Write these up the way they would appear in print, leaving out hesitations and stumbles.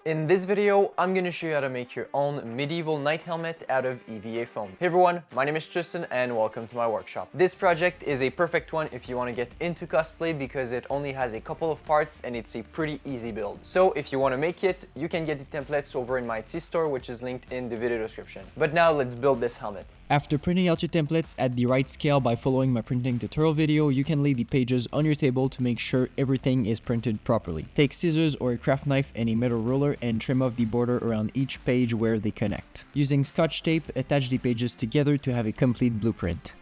In this video, I'm gonna show you how to make your own medieval knight helmet out of EVA foam. Hey everyone, my name is Tristan and welcome to my workshop. This project is a perfect one if you want to get into cosplay because it only has a couple of parts and it's a pretty easy build. So if you want to make it, you can get the templates over in my Etsy store, which is linked in the video description. But now let's build this helmet. After printing out your templates at the right scale by following my printing tutorial video, you can lay the pages on your table to make sure everything is printed properly. Take scissors or a craft knife and a metal ruler and trim off the border around each page where they connect. Using Scotch tape, attach the pages together to have a complete blueprint.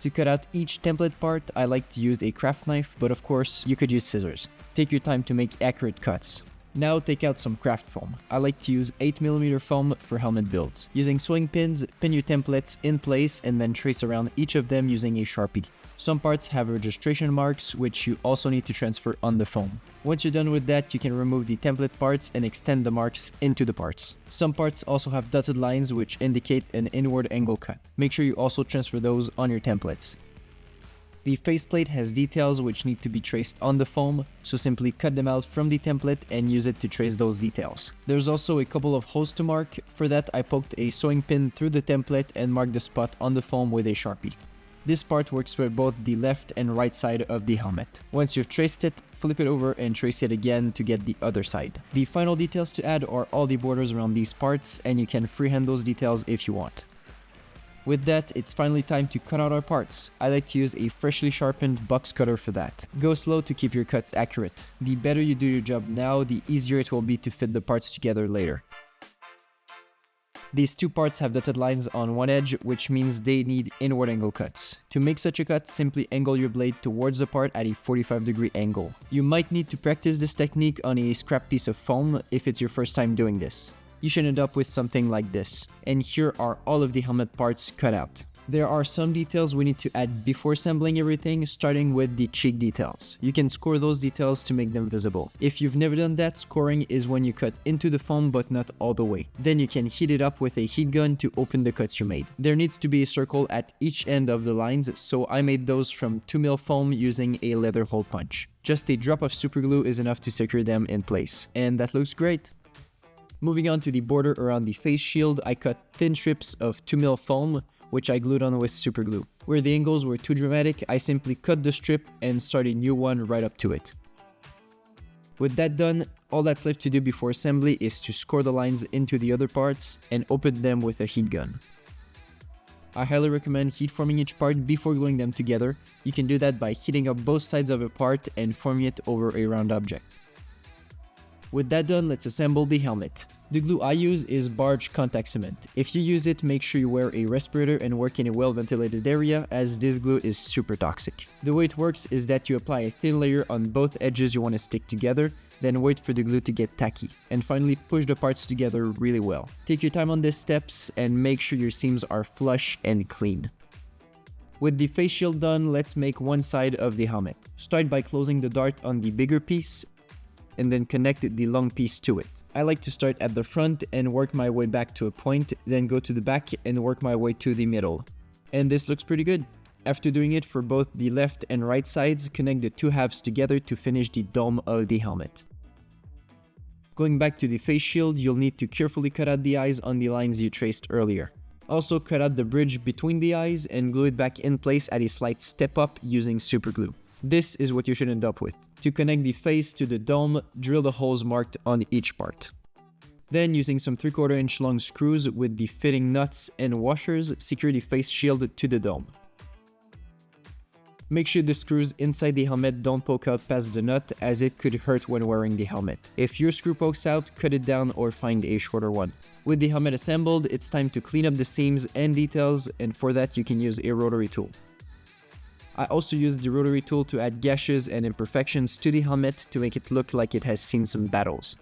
To cut out each template part, I like to use a craft knife, but of course, you could use scissors. Take your time to make accurate cuts. Now take out some craft foam. I like to use 8mm foam for helmet builds. Using sewing pins, pin your templates in place and then trace around each of them using a Sharpie. Some parts have registration marks, which you also need to transfer on the foam. Once you're done with that, you can remove the template parts and extend the marks into the parts. Some parts also have dotted lines which indicate an inward angle cut. Make sure you also transfer those on your templates. The faceplate has details which need to be traced on the foam, so simply cut them out from the template and use it to trace those details. There's also a couple of holes to mark. For that, I poked a sewing pin through the template and marked the spot on the foam with a Sharpie. This part works for both the left and right side of the helmet. Once you've traced it, flip it over and trace it again to get the other side. The final details to add are all the borders around these parts, and you can freehand those details if you want. With that, it's finally time to cut out our parts. I like to use a freshly sharpened box cutter for that. Go slow to keep your cuts accurate. The better you do your job now, the easier it will be to fit the parts together later. These two parts have dotted lines on one edge, which means they need inward angle cuts. To make such a cut, simply angle your blade towards the part at a 45-degree angle. You might need to practice this technique on a scrap piece of foam if it's your first time doing this. You should end up with something like this. And here are all of the helmet parts cut out. There are some details we need to add before assembling everything, starting with the cheek details. You can score those details to make them visible. If you've never done that, scoring is when you cut into the foam but not all the way. Then you can heat it up with a heat gun to open the cuts you made. There needs to be a circle at each end of the lines, so I made those from 2mm foam using a leather hole punch. Just a drop of super glue is enough to secure them in place. And that looks great. Moving on to the border around the face shield, I cut thin strips of 2mm foam, which I glued on with super glue. Where the angles were too dramatic, I simply cut the strip and start a new one right up to it. With that done, all that's left to do before assembly is to score the lines into the other parts and open them with a heat gun. I highly recommend heat forming each part before gluing them together. You can do that by heating up both sides of a part and forming it over a round object. With that done, let's assemble the helmet. The glue I use is barge contact cement. If you use it, make sure you wear a respirator and work in a well-ventilated area, as this glue is super toxic. The way it works is that you apply a thin layer on both edges you want to stick together, then wait for the glue to get tacky, and finally push the parts together really well. Take your time on these steps and make sure your seams are flush and clean. With the face shield done, let's make one side of the helmet. Start by closing the dart on the bigger piece, and then connect the long piece to it. I like to start at the front and work my way back to a point, then go to the back and work my way to the middle. And this looks pretty good. After doing it for both the left and right sides, connect the two halves together to finish the dome of the helmet. Going back to the face shield, you'll need to carefully cut out the eyes on the lines you traced earlier. Also cut out the bridge between the eyes and glue it back in place at a slight step up using super glue. This is what you should end up with. To connect the face to the dome, drill the holes marked on each part. Then, using some 3/4 inch long screws with the fitting nuts and washers, secure the face shield to the dome. Make sure the screws inside the helmet don't poke out past the nut, as it could hurt when wearing the helmet. If your screw pokes out, cut it down or find a shorter one. With the helmet assembled, it's time to clean up the seams and details, and for that you can use a rotary tool. I also used the rotary tool to add gashes and imperfections to the helmet to make it look like it has seen some battles.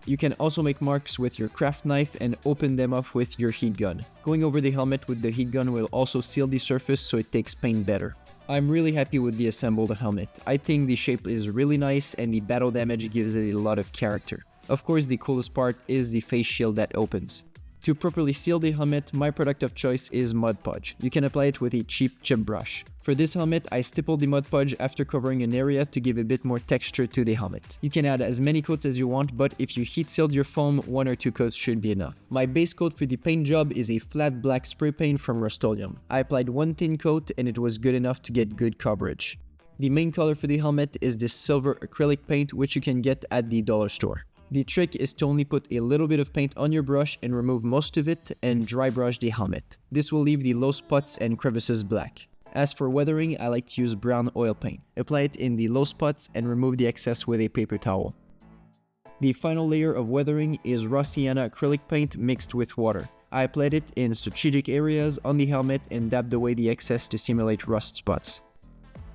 You can also make marks with your craft knife and open them up with your heat gun. Going over the helmet with the heat gun will also seal the surface so it takes paint better. I'm really happy with the assembled helmet. I think the shape is really nice and the battle damage gives it a lot of character. Of course, the coolest part is the face shield that opens. To properly seal the helmet, my product of choice is Mod Podge. You can apply it with a cheap chip brush. For this helmet, I stippled the Mod Podge after covering an area to give a bit more texture to the helmet. You can add as many coats as you want, but if you heat sealed your foam, 1 or 2 coats should be enough. My base coat for the paint job is a flat black spray paint from Rust-Oleum. I applied 1 thin coat and it was good enough to get good coverage. The main color for the helmet is this silver acrylic paint, which you can get at the dollar store. The trick is to only put a little bit of paint on your brush and remove most of it and dry brush the helmet. This will leave the low spots and crevices black. As for weathering, I like to use brown oil paint. Apply it in the low spots and remove the excess with a paper towel. The final layer of weathering is raw sienna acrylic paint mixed with water. I applied it in strategic areas on the helmet and dabbed away the excess to simulate rust spots.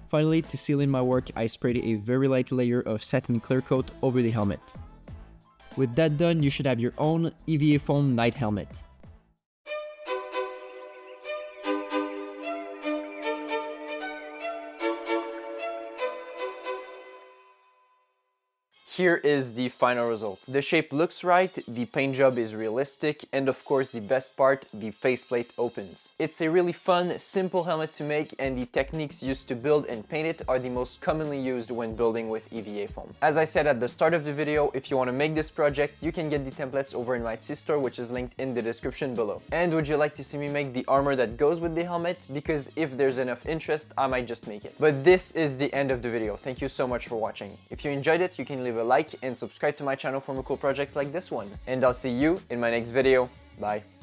Finally, to seal in my work, I sprayed a very light layer of satin clear coat over the helmet. With that done, you should have your own EVA foam night helmet. Here is the final result. The shape looks right, the paint job is realistic, and of course the best part, the faceplate opens. It's a really fun, simple helmet to make, and the techniques used to build and paint it are the most commonly used when building with EVA foam. As I said at the start of the video, if you want to make this project, you can get the templates over in my Etsy store, which is linked in the description below. And would you like to see me make the armor that goes with the helmet? Because if there's enough interest, I might just make it. But this is the end of the video. Thank you so much for watching. If you enjoyed it, you can leave a like and subscribe to my channel for more cool projects like this one. And I'll see you in my next video. Bye.